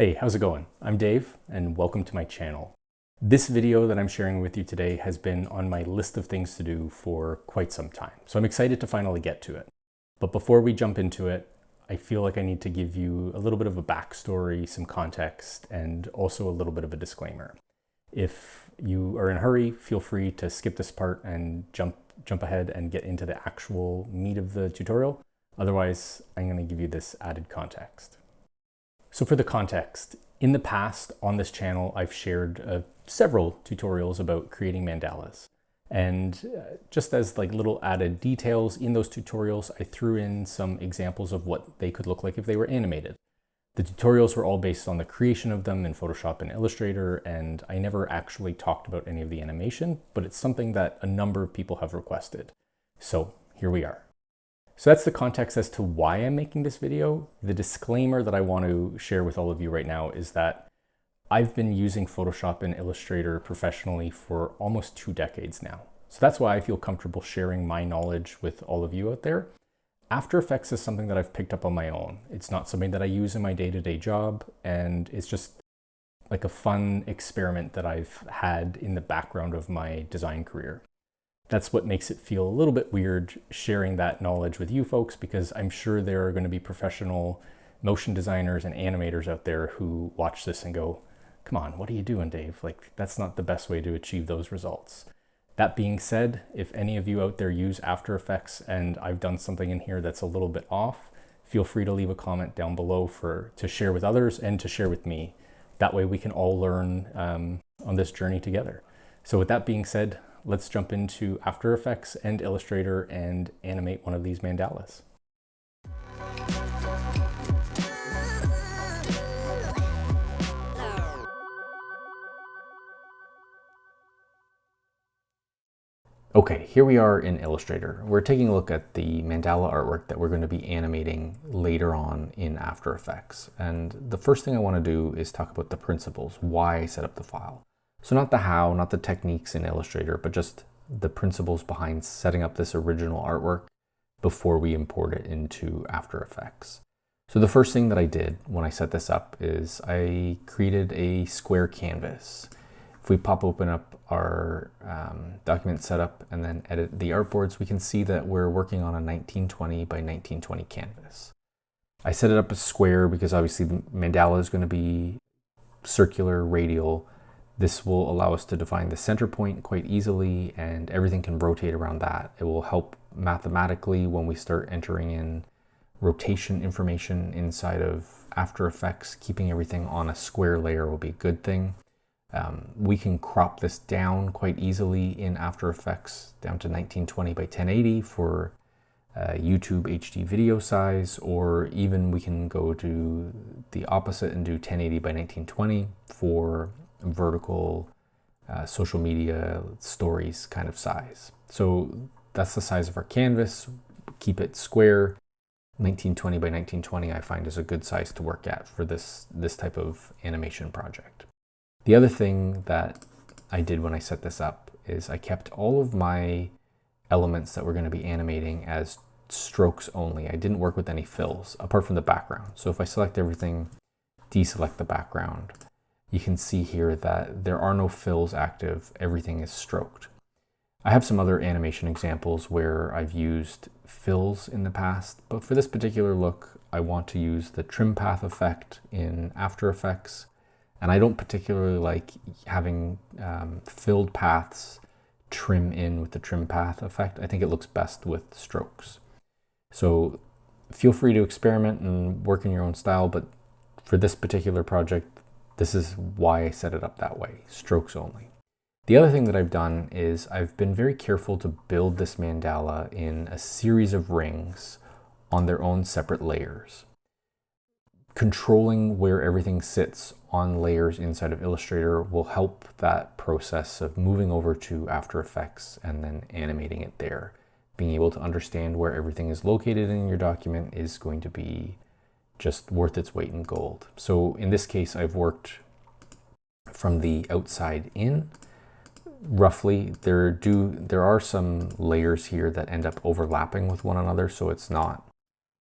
Hey, how's it going? I'm Dave and welcome to my channel. This video that I'm sharing with you today has been on my list of things to do for quite some time, so I'm excited to finally get to it. But before we jump into it, I feel like I need to give you a little bit of a backstory, some context, and also a little bit of a disclaimer. If you are in a hurry, feel free to skip this part and jump ahead and get into the actual meat of the tutorial. Otherwise, I'm going to give you this added context. So for the context, in the past on this channel, I've shared several tutorials about creating mandalas. And just as like little added details in those tutorials, I threw in some examples of what they could look like if they were animated. The tutorials were all based on the creation of them in Photoshop and Illustrator, and I never actually talked about any of the animation, but it's something that a number of people have requested. So here we are. So that's the context as to why I'm making this video. The disclaimer that I want to share with all of you right now is that I've been using Photoshop and Illustrator professionally for almost 2 decades now. So that's why I feel comfortable sharing my knowledge with all of you out there. After Effects is something that I've picked up on my own. It's not something that I use in my day-to-day job, and it's just like a fun experiment that I've had in the background of my design career. That's what makes it feel a little bit weird sharing that knowledge with you folks, because I'm sure there are going to be professional motion designers and animators out there who watch this and go, come on, what are you doing, Dave? Like, that's not the best way to achieve those results. That being said, if any of you out there use After Effects and I've done something in here that's a little bit off, feel free to leave a comment down below to share with others and to share with me. That way we can all learn on this journey together. So with that being said, let's jump into After Effects and Illustrator and animate one of these mandalas. Okay, here we are in Illustrator. We're taking a look at the mandala artwork that we're going to be animating later on in After Effects. And the first thing I want to do is talk about the principles, why I set up the file. So not the how, not the techniques in Illustrator, but just the principles behind setting up this original artwork before we import it into After Effects. So the first thing that I did when I set this up is I created a square canvas. If we pop open up our document setup and then edit the artboards, we can see that we're working on a 1920 by 1920 canvas. I set it up as square because obviously the mandala is going to be circular, radial. This will allow us to define the center point quite easily, and everything can rotate around that. It will help mathematically when we start entering in rotation information inside of After Effects. Keeping everything on a square layer will be a good thing. We can crop this down quite easily in After Effects down to 1920 by 1080 for YouTube HD video size, or even we can go to the opposite and do 1080 by 1920 for vertical social media stories kind of size. So that's the size of our canvas. Keep it square. 1920 by 1920 I find is a good size to work at for this type of animation project. The other thing that I did when I set this up is I kept all of my elements that we're going to be animating as strokes only. I didn't work with any fills apart from the background. So if I select everything, deselect the background, you can see here that there are no fills active. Everything is stroked. I have some other animation examples where I've used fills in the past, but for this particular look, I want to use the trim path effect in After Effects. And I don't particularly like having filled paths trim in with the trim path effect. I think it looks best with strokes. So feel free to experiment and work in your own style, but for this particular project, this is why I set it up that way, strokes only. The other thing that I've done is I've been very careful to build this mandala in a series of rings on their own separate layers. Controlling where everything sits on layers inside of Illustrator will help that process of moving over to After Effects and then animating it there. Being able to understand where everything is located in your document is going to be just worth its weight in gold. So in this case, I've worked from the outside in. Roughly, there are some layers here that end up overlapping with one another, so it's not,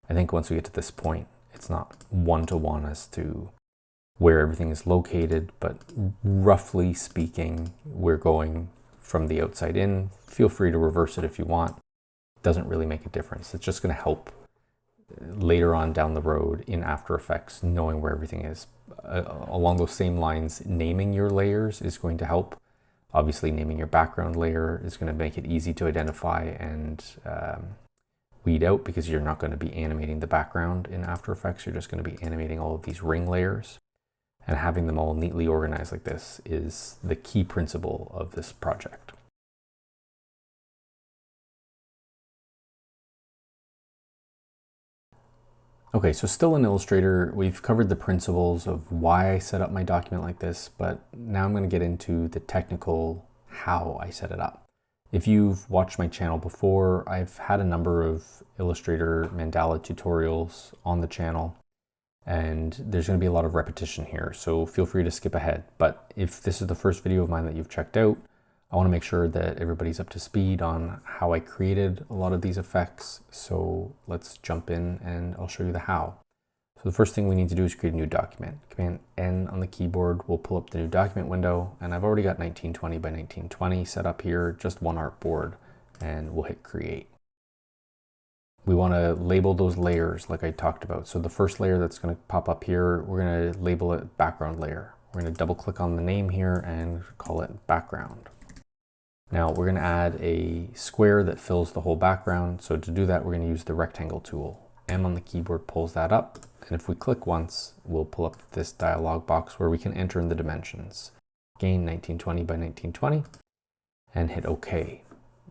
I think once we get to this point, it's not one-to-one as to where everything is located, but roughly speaking, we're going from the outside in. Feel free to reverse it if you want. It doesn't really make a difference. It's just going to help later on down the road in After Effects, knowing where everything is. Along those same lines, naming your layers is going to help. Obviously, naming your background layer is going to make it easy to identify and weed out, because you're not going to be animating the background in After Effects. You're just going to be animating all of these ring layers. And having them all neatly organized like this is the key principle of this project. Okay, so still in Illustrator, we've covered the principles of why I set up my document like this, but now I'm going to get into the technical how I set it up. If you've watched my channel before, I've had a number of Illustrator Mandala tutorials on the channel, and there's going to be a lot of repetition here, so feel free to skip ahead. But if this is the first video of mine that you've checked out, I want to make sure that everybody's up to speed on how I created a lot of these effects. So let's jump in and I'll show you the how. So the first thing we need to do is create a new document. Command N on the keyboard will pull up the new document window, and I've already got 1920 by 1920 set up here, just one artboard, and we'll hit create. We want to label those layers like I talked about. So the first layer that's going to pop up here, we're going to label it background layer. We're going to double click on the name here and call it background. Now we're going to add a square that fills the whole background. So to do that, we're going to use the rectangle tool. M on the keyboard pulls that up. And if we click once, we'll pull up this dialog box where we can enter in the dimensions. Again, 1920 by 1920, and hit OK.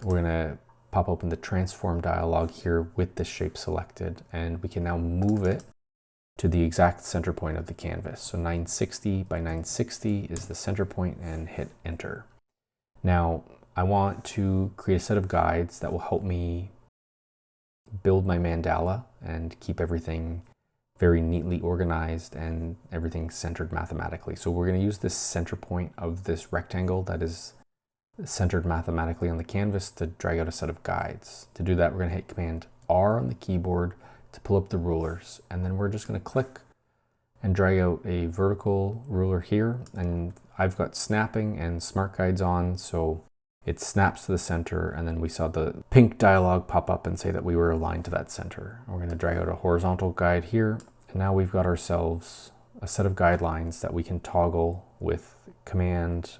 We're going to pop open the transform dialog here with this shape selected, and we can now move it to the exact center point of the canvas. So 960 by 960 is the center point, and hit enter. Now I want to create a set of guides that will help me build my mandala and keep everything very neatly organized and everything centered mathematically. So we're going to use this center point of this rectangle that is centered mathematically on the canvas to drag out a set of guides. To do that, we're going to hit Command R on the keyboard to pull up the rulers, and then we're just going to click and drag out a vertical ruler here. And I've got snapping and smart guides on, so it snaps to the center, and then we saw the pink dialog pop up and say that we were aligned to that center. We're going to drag out a horizontal guide here, and now we've got ourselves a set of guidelines that we can toggle with Command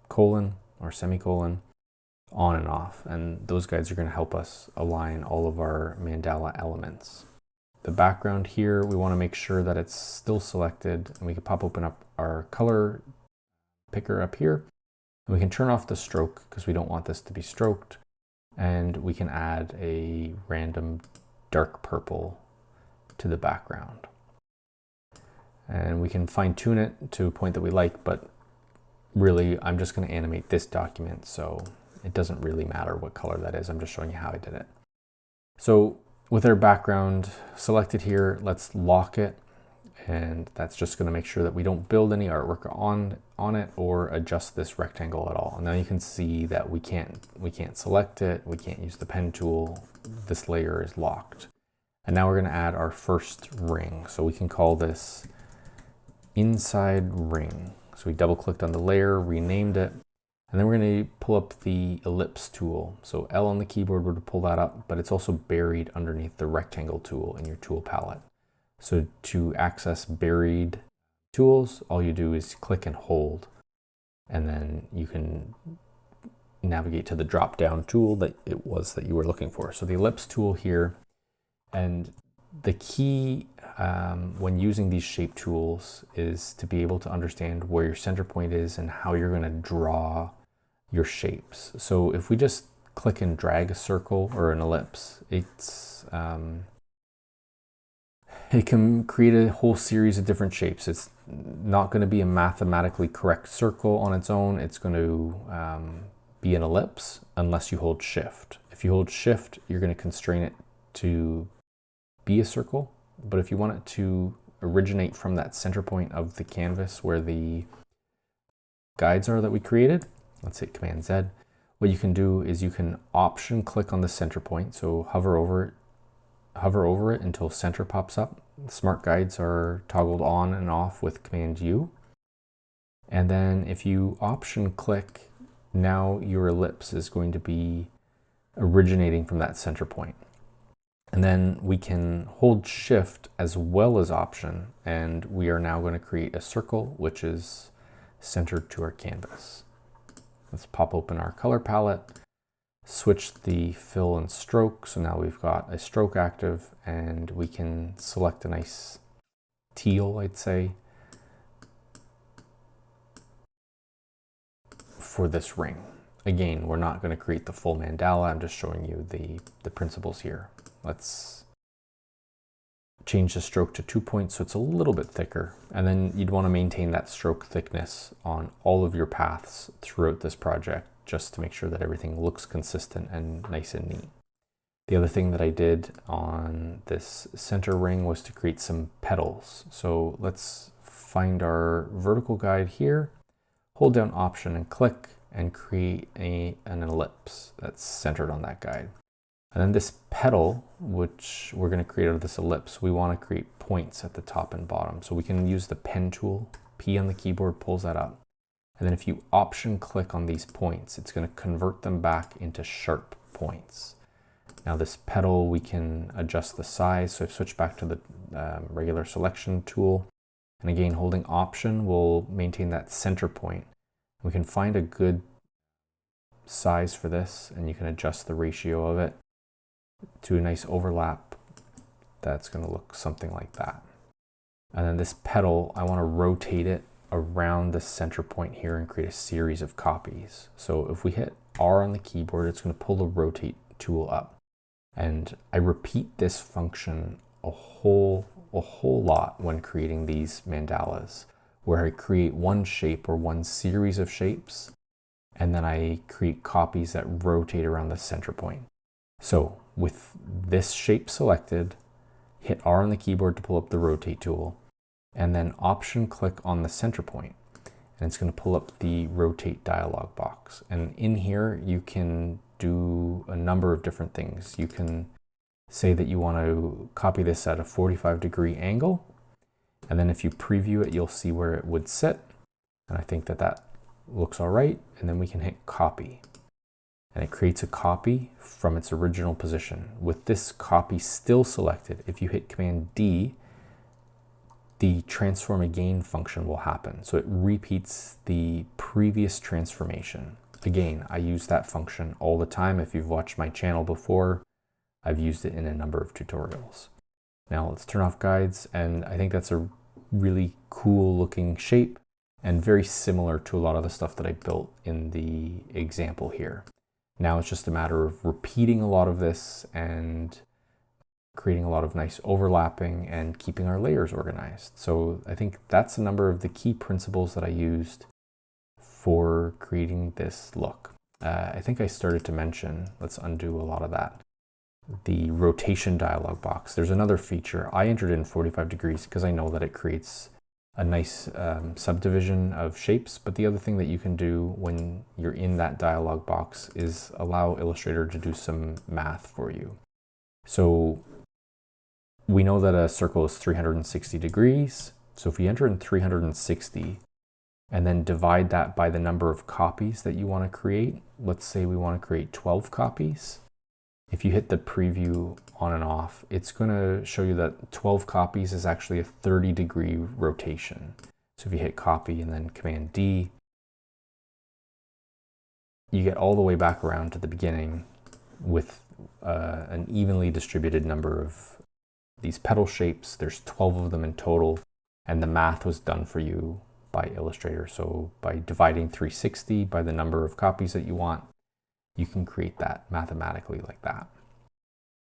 colon or semicolon on and off, and those guides are going to help us align all of our mandala elements. The background here, we want to make sure that it's still selected, and we can pop open up our color picker up here. And we can turn off the stroke because we don't want this to be stroked. And we can add a random dark purple to the background. And we can fine tune it to a point that we like, but really I'm just going to animate this document, so it doesn't really matter what color that is. I'm just showing you how I did it. So with our background selected here, let's lock it. And that's just going to make sure that we don't build any artwork on it or adjust this rectangle at all. And now you can see that we can't select it, we can't use the pen tool. This layer is locked. And now we're going to add our first ring. So we can call this inside ring. So we double clicked on the layer, renamed it, and then we're going to pull up the ellipse tool. So L on the keyboard would pull that up, but it's also buried underneath the rectangle tool in your tool palette. So to access buried tools, all you do is click and hold, and then you can navigate to the drop down tool that it was that you were looking for. So the ellipse tool here, and the key when using these shape tools is to be able to understand where your center point is and how you're going to draw your shapes. So if we just click and drag a circle or an ellipse, it can create a whole series of different shapes. It's not going to be a mathematically correct circle on its own. It's going to be an ellipse unless you hold shift. If you hold shift, you're going to constrain it to be a circle. But if you want it to originate from that center point of the canvas where the guides are that we created, let's hit Command Z. What you can do is you can option click on the center point. So hover over it until center pops up. Smart guides are toggled on and off with Command U. And then if you option click, now your ellipse is going to be originating from that center point. And then we can hold shift as well as option, and we are now going to create a circle which is centered to our canvas. Let's pop open our color palette, switch the fill and stroke. So now we've got a stroke active, and we can select a nice teal, I'd say, for this ring. Again, we're not going to create the full mandala. I'm just showing you the principles here. Let's change the stroke to 2 points so it's a little bit thicker. And then you'd want to maintain that stroke thickness on all of your paths throughout this project, just to make sure that everything looks consistent and nice and neat. The other thing that I did on this center ring was to create some petals. So let's find our vertical guide here, hold down option and click, and create an ellipse that's centered on that guide. And then this petal, which we're going to create out of this ellipse, we want to create points at the top and bottom. So we can use the pen tool, P on the keyboard pulls that up. And then if you option click on these points, it's going to convert them back into sharp points. Now this petal, we can adjust the size. So I've switched back to the regular selection tool. And again, holding option will maintain that center point. We can find a good size for this, and you can adjust the ratio of it to a nice overlap. That's going to look something like that. And then this petal, I want to rotate it around the center point here and create a series of copies. So if we hit R on the keyboard, it's going to pull the rotate tool up. And I repeat this function a whole lot when creating these mandalas, where I create one shape or one series of shapes, and then I create copies that rotate around the center point. So with this shape selected, hit R on the keyboard to pull up the rotate tool, and then option click on the center point, and it's going to pull up the rotate dialog box. And in here, you can do a number of different things. You can say that you want to copy this at a 45-degree angle, and then if you preview it, you'll see where it would sit. And I think that looks all right. And then we can hit copy, and it creates a copy from its original position. With this copy still selected, if you hit Command D, the transform again function will happen. So it repeats the previous transformation. Again, I use that function all the time. If you've watched my channel before, I've used it in a number of tutorials. Now let's turn off guides, and I think that's a really cool looking shape and very similar to a lot of the stuff that I built in the example here. Now it's just a matter of repeating a lot of this and creating a lot of nice overlapping and keeping our layers organized. So I think that's a number of the key principles that I used for creating this look. I think I started to mention, let's undo a lot of that, the rotation dialog box. There's another feature. I entered in 45 degrees because I know that it creates a nice subdivision of shapes. But the other thing that you can do when you're in that dialog box is allow Illustrator to do some math for you. So we know that a circle is 360 degrees. So if we enter in 360 and then divide that by the number of copies that you want to create, let's say we want to create 12 copies. If you hit the preview on and off, it's going to show you that 12 copies is actually a 30-degree rotation. So if you hit copy and then Command D, you get all the way back around to the beginning with an evenly distributed number of these petal shapes. There's 12 of them in total, and the math was done for you by Illustrator. So by dividing 360 by the number of copies that you want, you can create that mathematically like that.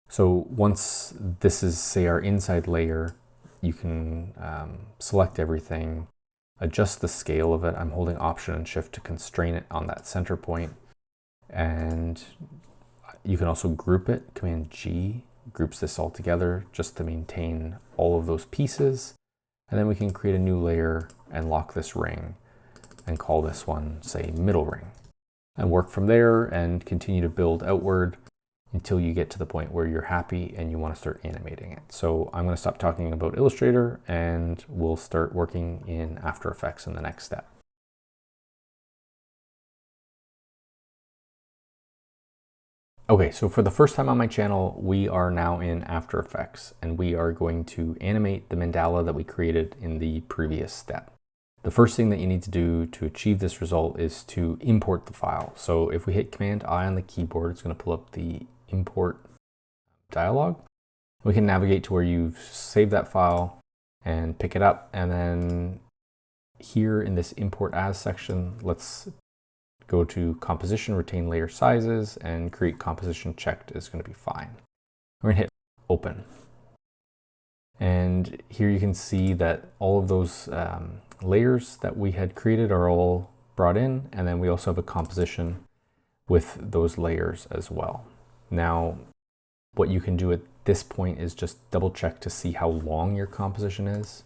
So once this is, say, our inside layer, you can select everything, adjust the scale of it. I'm holding Option and Shift to constrain it on that center point. And you can also group it. Command G groups this all together just to maintain all of those pieces. And then we can create a new layer and lock this ring and call this one, say, middle ring, and work from there and continue to build outward. until you get to the point where you're happy and you want to start animating it. So I'm going to stop talking about Illustrator and we'll start working in After Effects in the next step. Okay, so for the first time on my channel, we are now in After Effects and we are going to animate the mandala that we created in the previous step. The first thing that you need to do to achieve this result is to import the file. So if we hit Command I on the keyboard, it's going to pull up the import dialog. We can navigate to where you've saved that file and pick it up. And then here in this import as section, let's go to composition, retain layer sizes, and create composition checked is going to be fine. We're going to hit open. And here you can see that all of those layers that we had created are all brought in. And then we also have a composition with those layers as well. Now, what you can do at this point is just double check to see how long your composition is.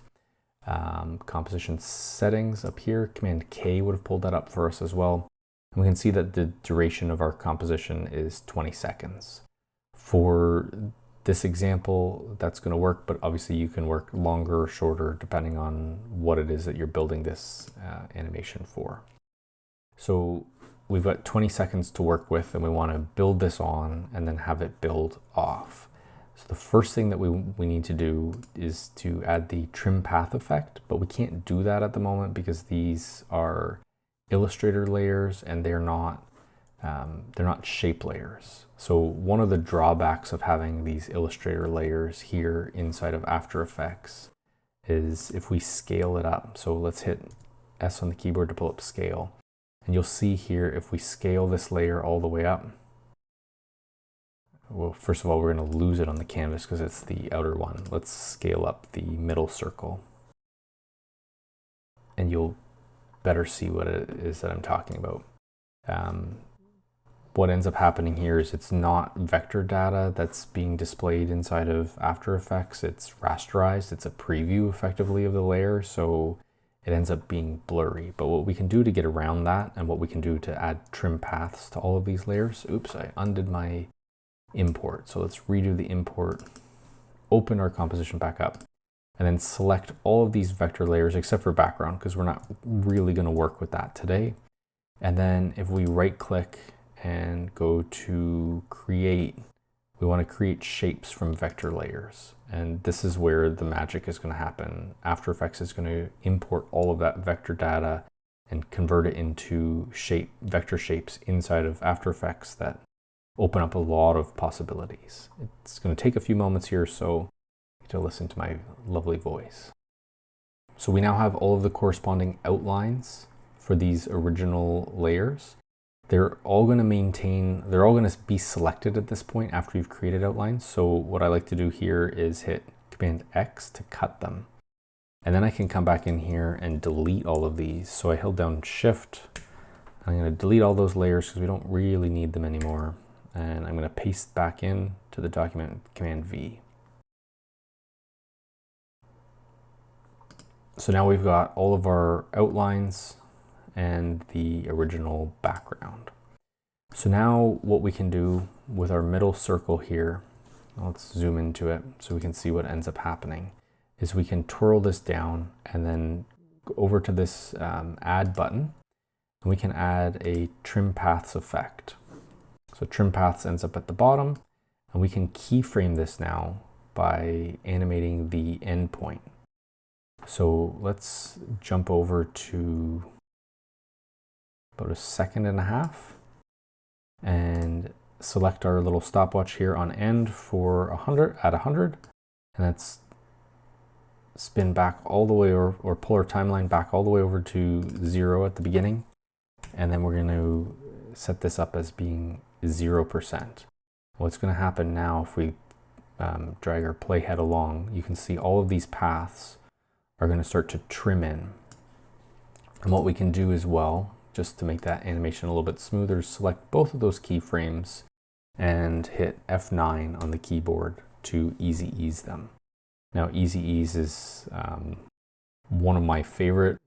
Composition settings up here, Command K would have pulled that up for us as well. And we can see that the duration of our composition is 20 seconds. For this example, that's going to work, but obviously you can work longer or shorter depending on what it is that you're building this animation for. So we've got 20 seconds to work with and we want to build this on and then have it build off. So the first thing that we need to do is to add the trim path effect, but we can't do that at the moment because these are Illustrator layers and they're not shape layers. So one of the drawbacks of having these Illustrator layers here inside of After Effects is if we scale it up. So let's hit S on the keyboard to pull up scale. And you'll see here if we scale this layer all the way up, well, first of all, we're going to lose it on the canvas because it's the outer one. Let's scale up the middle circle. And you'll better see what it is that I'm talking about. What ends up happening here is it's not vector data that's being displayed inside of After Effects. It's rasterized. It's a preview effectively of the layer, so it ends up being blurry. But what we can do to get around that and what we can do to add trim paths to all of these layers, oops, I undid my import. So let's redo the import, open our composition back up, and then select all of these vector layers except for background because we're not really going to work with that today. And then if we right click and go to create, we want to create shapes from vector layers. And this is where the magic is going to happen. After Effects is going to import all of that vector data and convert it into vector shapes inside of After Effects that open up a lot of possibilities. It's going to take a few moments here, so to listen to my lovely voice. So we now have all of the corresponding outlines for these original layers. They're all going to be selected at this point after you've created outlines. So what I like to do here is hit Command X to cut them. And then I can come back in here and delete all of these. So I held down Shift. I'm going to delete all those layers because we don't really need them anymore. And I'm going to paste back in to the document, Command V. So now we've got all of our outlines and the original background. So now what we can do with our middle circle here, let's zoom into it so we can see what ends up happening, is we can twirl this down and then go over to this add button, and we can add a trim paths effect. So trim paths ends up at the bottom, and we can keyframe this now by animating the endpoint. So let's jump over to about 1.5 seconds and select our little stopwatch here on end for 100 at 100, and let's spin back all the way or pull our timeline back all the way over to 0 at the beginning, and then we're going to set this up as being 0%. What's going to happen now if we drag our playhead along, you can see all of these paths are going to start to trim in. And what we can do as well, just to make that animation a little bit smoother, select both of those keyframes and hit F9 on the keyboard to easy ease them. Now, easy ease is one of my favorite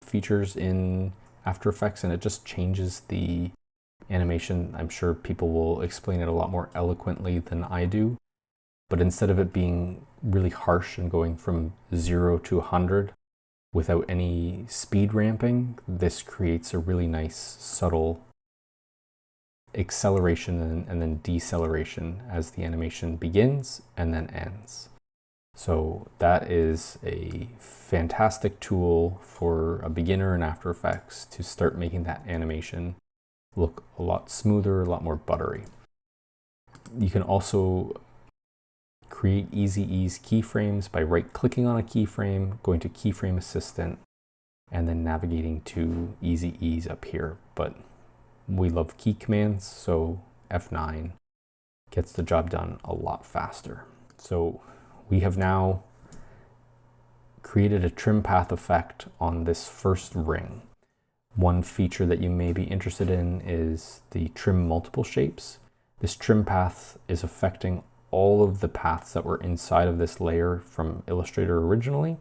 features in After Effects, and it just changes the animation. I'm sure people will explain it a lot more eloquently than I do. But instead of it being really harsh and going from 0 to 100 without any speed ramping, this creates a really nice subtle acceleration and then deceleration as the animation begins and then ends. So that is a fantastic tool for a beginner in After Effects to start making that animation look a lot smoother, a lot more buttery. You can also create easy ease keyframes by right-clicking on a keyframe, going to Keyframe Assistant, and then navigating to easy ease up here. But we love key commands, so F9 gets the job done a lot faster. So we have now created a trim path effect on this first ring. One feature that you may be interested in is the trim multiple shapes. This trim path is affecting all of the paths that were inside of this layer from Illustrator originally.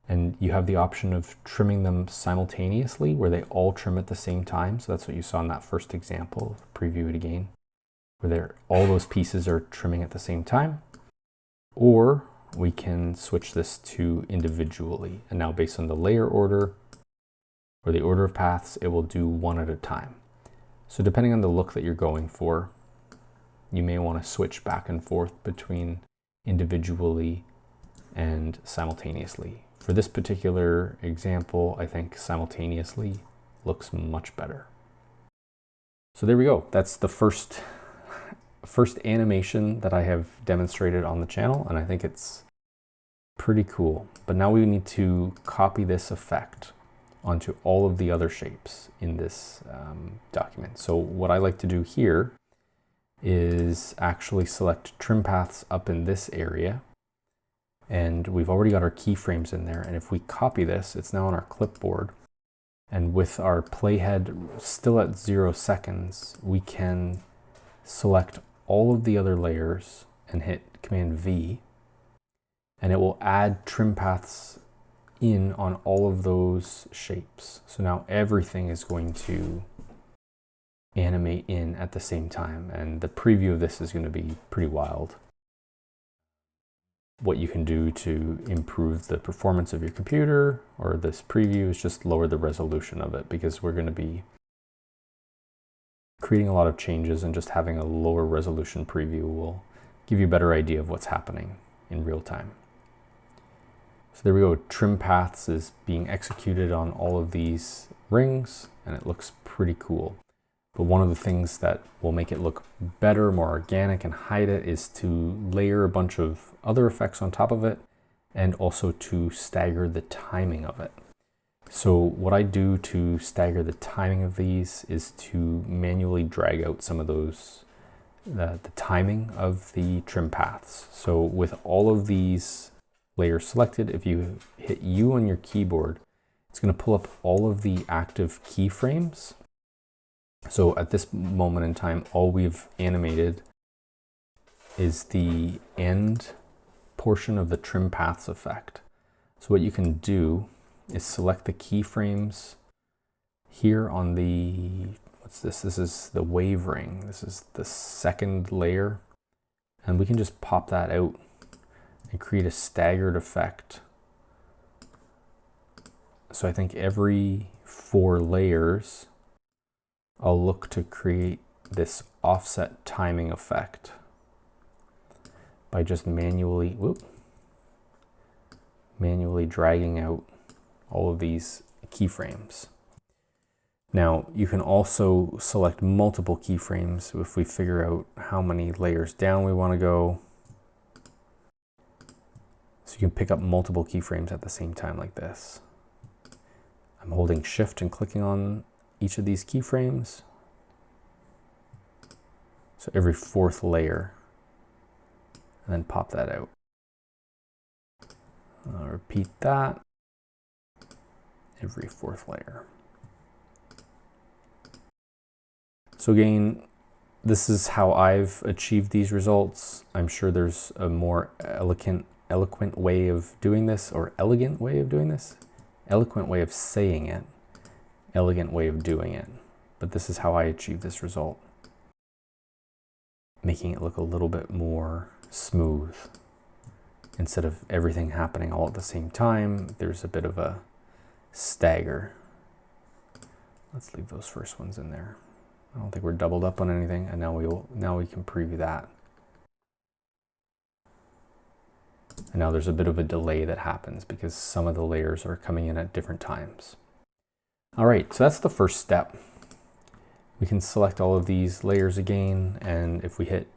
And you have the option of trimming them simultaneously where they all trim at the same time. So that's what you saw in that first example. Preview it again, where all those pieces are trimming at the same time. Or we can switch this to individually. And now based on the layer order or the order of paths, it will do one at a time. So depending on the look that you're going for, you may want to switch back and forth between individually and simultaneously. For this particular example, I think simultaneously looks much better. So there we go. That's the first animation that I have demonstrated on the channel, and I think it's pretty cool. But now we need to copy this effect onto all of the other shapes in this document. So what I like to do here is actually select trim paths up in this area, and we've already got our keyframes in there. And if we copy this, it's now on our clipboard, and with our playhead still at 0 seconds, we can select all of the other layers and hit Command V, and it will add trim paths in on all of those shapes. So now everything is going to animate in at the same time, and the preview of this is going to be pretty wild. What you can do to improve the performance of your computer or this preview is just lower the resolution of it, because we're going to be creating a lot of changes, and just having a lower resolution preview will give you a better idea of what's happening in real time. So there we go. Trim paths is being executed on all of these rings, and it looks pretty cool. But one of the things that will make it look better, more organic, and hide it is to layer a bunch of other effects on top of it, and also to stagger the timing of it. So what I do to stagger the timing of these is to manually drag out some of those, the timing of the trim paths. So with all of these layers selected, if you hit U on your keyboard, it's going to pull up all of the active keyframes. So at this moment in time, all we've animated is the end portion of the trim paths effect. So what you can do is select the keyframes here on the, what's this? This is the wave ring. This is the second layer. And we can just pop that out and create a staggered effect. So I think every 4 layers, I'll look to create this offset timing effect by just manually dragging out all of these keyframes. Now you can also select multiple keyframes if we figure out how many layers down we want to go. So you can pick up multiple keyframes at the same time like this. I'm holding Shift and clicking on each of these keyframes. So every 4th layer, and then pop that out. I'll repeat that every 4th layer. So again, this is how I've achieved these results. I'm sure there's a more eloquent way of doing this, or elegant way of doing this. Eloquent way of saying it, elegant way of doing it. but this is how I achieve this result, making it look a little bit more smooth. Instead of everything happening all at the same time, there's a bit of a stagger. Let's leave those first ones in there. I don't think we're doubled up on anything, and now we can preview that. And now there's a bit of a delay that happens because some of the layers are coming in at different times. All right, so that's the first step. We can select all of these layers again, and if we hit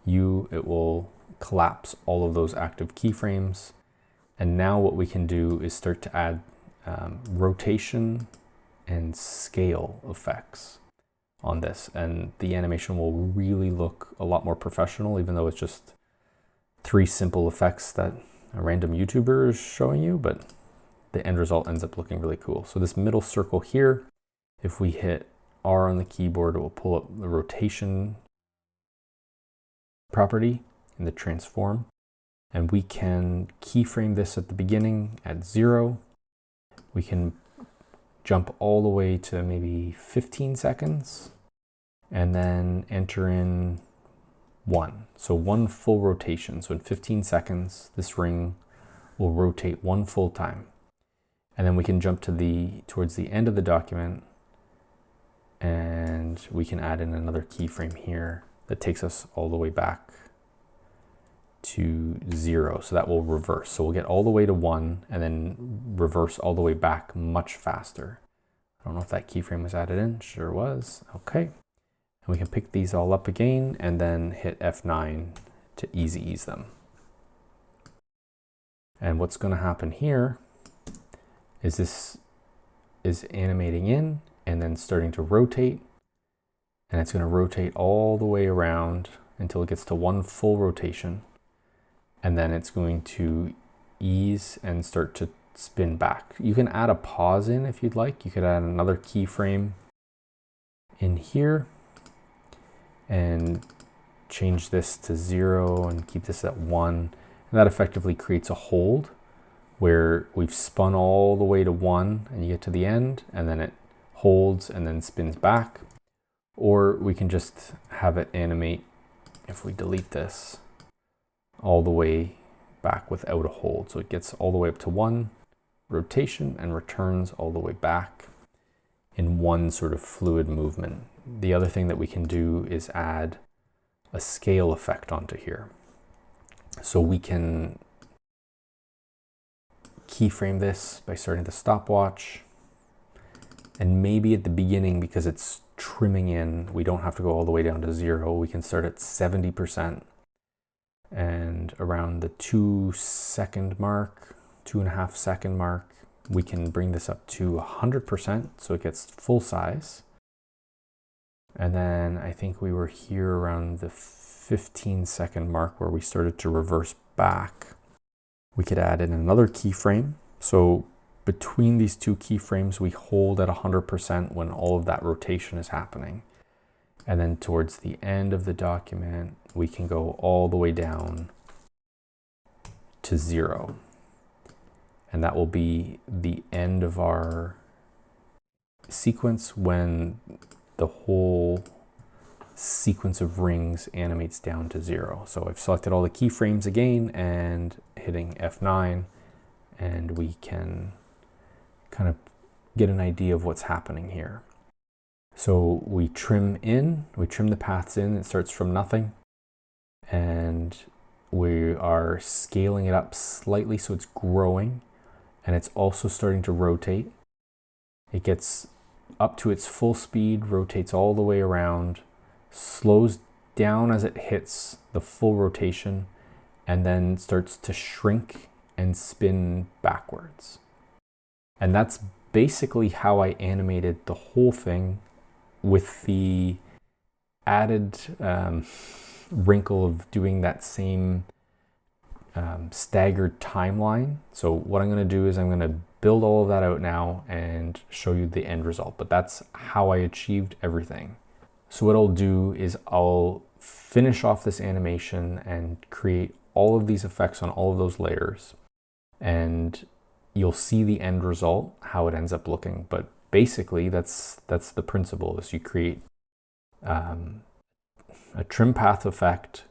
U, it will collapse all of those active keyframes. And now what we can do is start to add rotation and scale effects on this, and the animation will really look a lot more professional, even though it's just 3 simple effects that a random YouTuber is showing you, but the end result ends up looking really cool. So this middle circle here, if we hit R on the keyboard, it will pull up the rotation property in the transform, and we can keyframe this at the beginning at 0. We can jump all the way to maybe 15 seconds and then enter in 1. So 1 full rotation. So in 15 seconds, this ring will rotate 1 full time. And then we can jump to towards the end of the document, and we can add in another keyframe here that takes us all the way back to 0. So that will reverse. So we'll get all the way to 1 and then reverse all the way back much faster. I don't know if that keyframe was added in. Sure was. Okay. And we can pick these all up again and then hit F9 to easy ease them. And what's going to happen here is this is animating in and then starting to rotate, and it's going to rotate all the way around until it gets to 1 full rotation, and then it's going to ease and start to spin back. You can add a pause in if you'd like. You could add another keyframe in here and change this to 0 and keep this at 1, and that effectively creates a hold where we've spun all the way to 1 and you get to the end, and then it holds and then spins back. Or we can just have it animate, if we delete this, all the way back without a hold. So it gets all the way up to 1 rotation and returns all the way back in 1 sort of fluid movement. The other thing that we can do is add a scale effect onto here. So we can keyframe this by starting the stopwatch, and maybe at the beginning, because it's trimming in, we don't have to go all the way down to 0. We can start at 70%, and around the 2-second mark, 2.5 second mark, we can bring this up to 100% so it gets full size. And then I think we were here around the 15-second mark where we started to reverse back. We could add in another keyframe. So between these 2 keyframes, we hold at 100% when all of that rotation is happening. And then towards the end of the document, we can go all the way down to 0. And that will be the end of our sequence when the whole sequence of rings animates down to 0. So I've selected all the keyframes again and hitting F9, and we can kind of get an idea of what's happening here. So we trim the paths in, it starts from nothing, and we are scaling it up slightly so it's growing, and it's also starting to rotate. It gets up to its full speed, rotates all the way around, slows down as it hits the full rotation, and then starts to shrink and spin backwards. And that's basically how I animated the whole thing, with the added wrinkle of doing that same staggered timeline. So what I'm going to do is I'm going to build all of that out now and show you the end result, but that's how I achieved everything. So what I'll do is I'll finish off this animation and create all of these effects on all of those layers, and you'll see the end result, how it ends up looking. But basically that's the principle, is you create a trim path effect,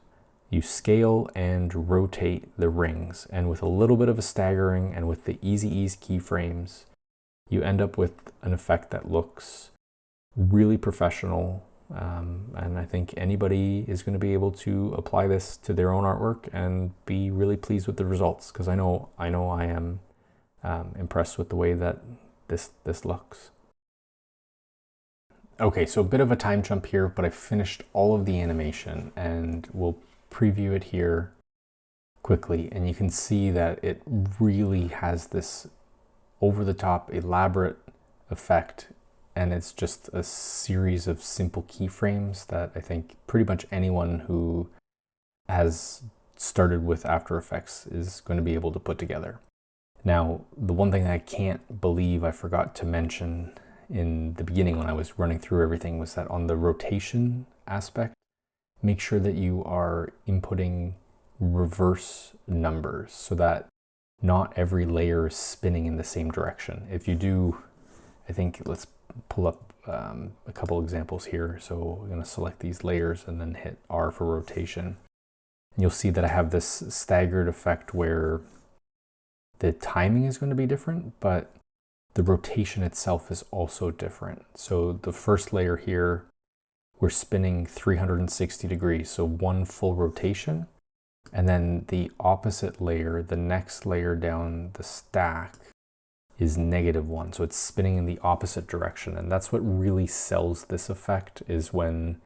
you scale and rotate the rings, and with a little bit of a staggering and with the easy ease keyframes, you end up with an effect that looks really professional. And I think anybody is going to be able to apply this to their own artwork and be really pleased with the results, because I know I am impressed with the way that this looks. Okay, so a bit of a time jump here, but I finished all of the animation and we'll preview it here quickly, and you can see that it really has this over-the-top elaborate effect, and it's just a series of simple keyframes that I think pretty much anyone who has started with After Effects is going to be able to put together. Now, the one thing I can't believe I forgot to mention in the beginning when I was running through everything was that on the rotation aspect, make sure that you are inputting reverse numbers so that not every layer is spinning in the same direction. If you do, I think, let's pull up a couple examples here. So we're going to select these layers and then hit R for rotation. And you'll see that I have this staggered effect where the timing is going to be different, but the rotation itself is also different. So the first layer here, we're spinning 360 degrees, so one full rotation. And then the opposite layer, the next layer down the stack, is -1. So it's spinning in the opposite direction. And that's what really sells this effect, is when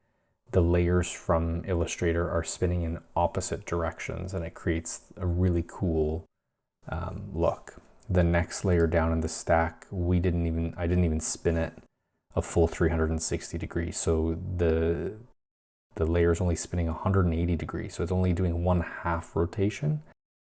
the layers from Illustrator are spinning in opposite directions, and it creates a really cool look. The next layer down in the stack, I didn't even spin it a full 360 degrees. So the layer is only spinning 180 degrees. So it's only doing 1/2 rotation.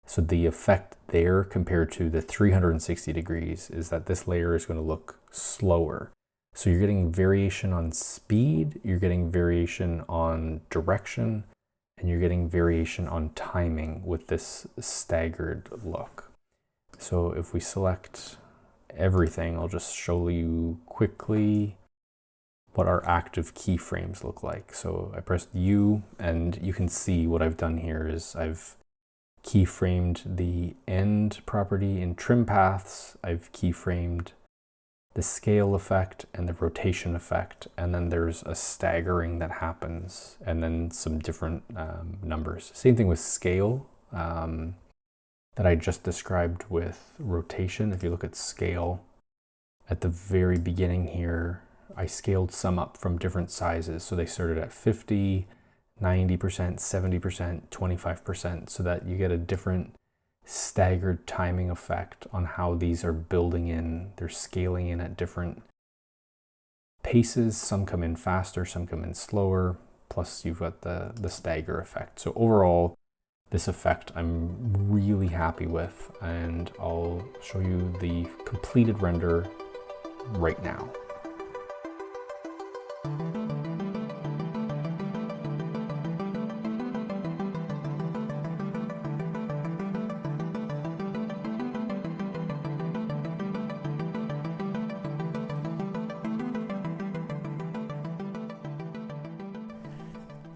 So the effect there compared to the 360 degrees is that this layer is going to look slower. So you're getting variation on speed, you're getting variation on direction, and you're getting variation on timing with this staggered look. So if we select everything, I'll just show you quickly what our active keyframes look like. So I pressed U, and you can see what I've done here is I've keyframed the end property in trim paths, I've keyframed the scale effect and the rotation effect, and then there's a staggering that happens, and then some different numbers. Same thing with scale that I just described with rotation. If you look at scale, at the very beginning here, I scaled some up from different sizes. So they started at 50, 90%, 70%, 25%, so that you get a different staggered timing effect on how these are building in. They're scaling in at different paces. Some come in faster, some come in slower, plus you've got the stagger effect. So overall, this effect I'm really happy with, and I'll show you the completed render right now.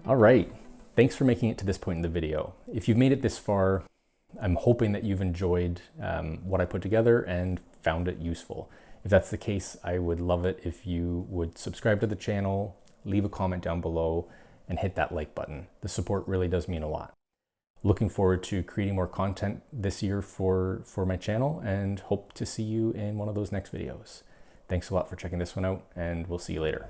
All right, thanks for making it to this point in the video. If you've made it this far, I'm hoping that you've enjoyed what I put together and found it useful. If that's the case, I would love it if you would subscribe to the channel, leave a comment down below, and hit that like button. The support really does mean a lot. Looking forward to creating more content this year for my channel, and hope to see you in one of those next videos. Thanks a lot for checking this one out, and we'll see you later.